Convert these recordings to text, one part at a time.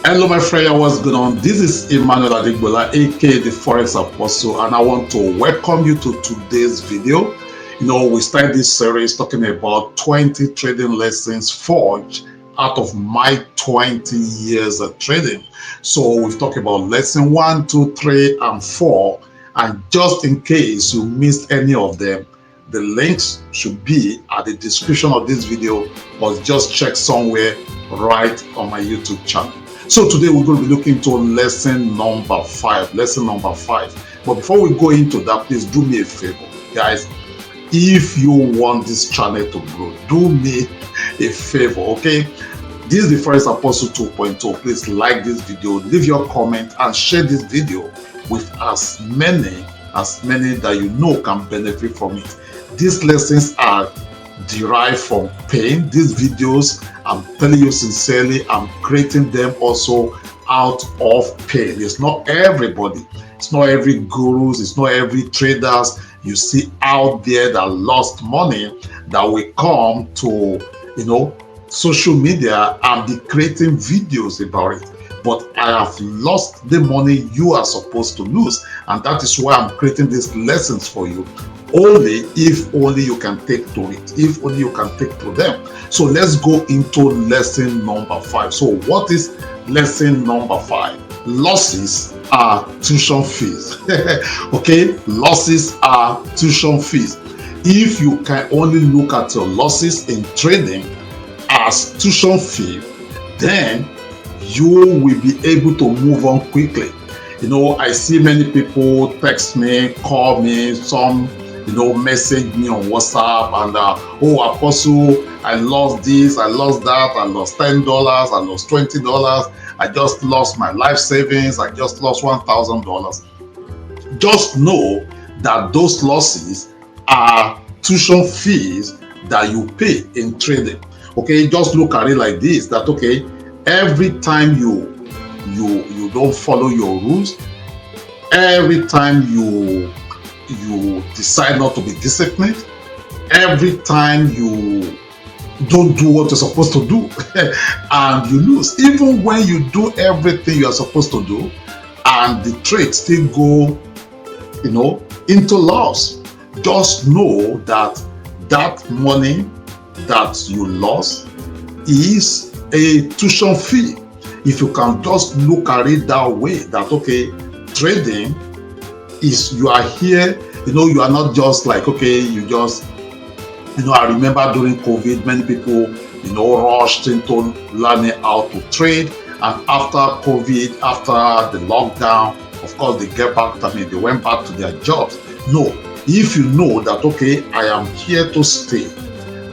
Hello, my friend, what's going on? This is Emmanuel Adigbola, aka the Forex Apostle, and I want to welcome you to today's video. We started this series talking about 20 trading lessons forged out of my 20 years of trading. So we've talked about lesson 1, 2, 3, and 4. And just in case you missed any of them, the links should be at the description of this video, or just check somewhere right on my YouTube channel. So today we're going to be looking into lesson number 5. But before we go into that, please do me a favor, guys. If you want this channel to grow, do me a favor, okay? This is the Forex Apostle 2.0. Please like this video, leave your comment, and share this video with as many that you know can benefit from it. These lessons are derived from pain. These videos, I'm telling you sincerely, I'm creating them also out of pain. It's not everybody, it's not every gurus, it's not every traders you see out there that lost money that will come to social media and be creating videos about it. But I have lost the money you are supposed to lose, and that is why I'm creating these lessons for you. If only you can take to it, if only you can take to them. So let's go into lesson number 5. So what is lesson number 5? Losses are tuition fees. Okay, losses are tuition fees. If you can only look at your losses in trading as tuition fee, then you will be able to move on quickly. I see many people text me, call me, some message me on WhatsApp, and oh, Apostle, I lost this, I lost that, I lost $10, I lost $20, I just lost my life savings, I just lost $1,000. Just know that those losses are tuition fees that you pay in trading. Okay, just look at it like this, that okay, every time you don't follow your rules, every time you decide not to be disciplined, every time you don't do what you're supposed to do and you lose, even when you do everything you're supposed to do and the trade still go into loss, just know that that money that you lost is a tuition fee. If you can just look at it that way, that okay, trading is, you are here, you are not just like, okay, you just, I remember during COVID, many people, rushed into learning how to trade. And after COVID, after the lockdown, of course, they went back to their jobs. No, if you know that, okay, I am here to stay,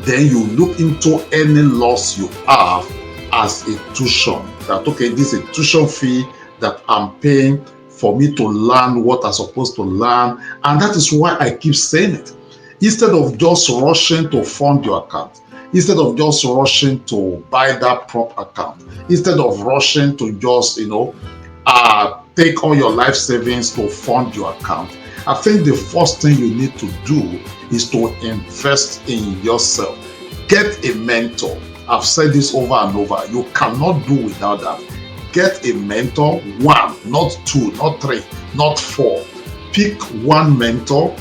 then you look into any loss you have as a tuition. That, okay, this is a tuition fee that I'm paying for me to learn what I'm supposed to learn. And that is why I keep saying it. Instead of just rushing to fund your account, instead of just rushing to buy that prop account, instead of rushing to just, take all your life savings to fund your account, I think the first thing you need to do is to invest in yourself. Get a mentor. I've said this over and over. You cannot do without that. Get a mentor, 1, not 2, not 3, not 4. Pick one mentor.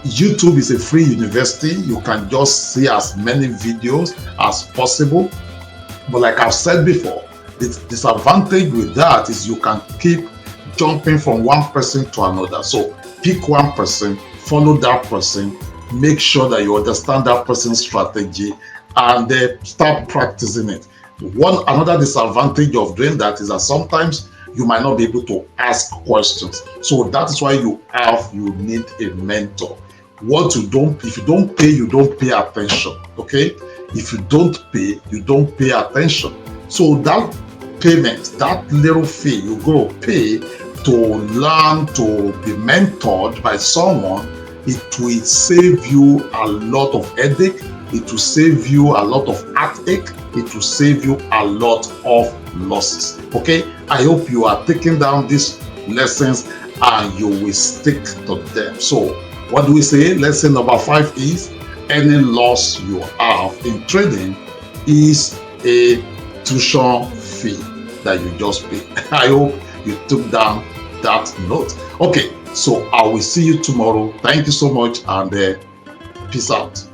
YouTube is a free university. You can just see as many videos as possible. But like I've said before, the disadvantage with that is you can keep jumping from one person to another. So pick one person, follow that person, make sure that you understand that person's strategy, and then start practicing it. Another disadvantage of doing that is that sometimes you might not be able to ask questions. So that is why you need a mentor. If you don't pay, you don't pay attention. Okay? If you don't pay, you don't pay attention. So that payment, that little fee you go pay to learn to be mentored by someone, it will save you a lot of headache. It will save you a lot of heartache. It will save you a lot of losses. Okay, I hope you are taking down these lessons and you will stick to them. So what do we say? Lesson number 5 is any loss you have in trading is a tuition fee. that you just pay. I hope you took down that note. Okay, so I will see you tomorrow. Thank you so much, and peace out.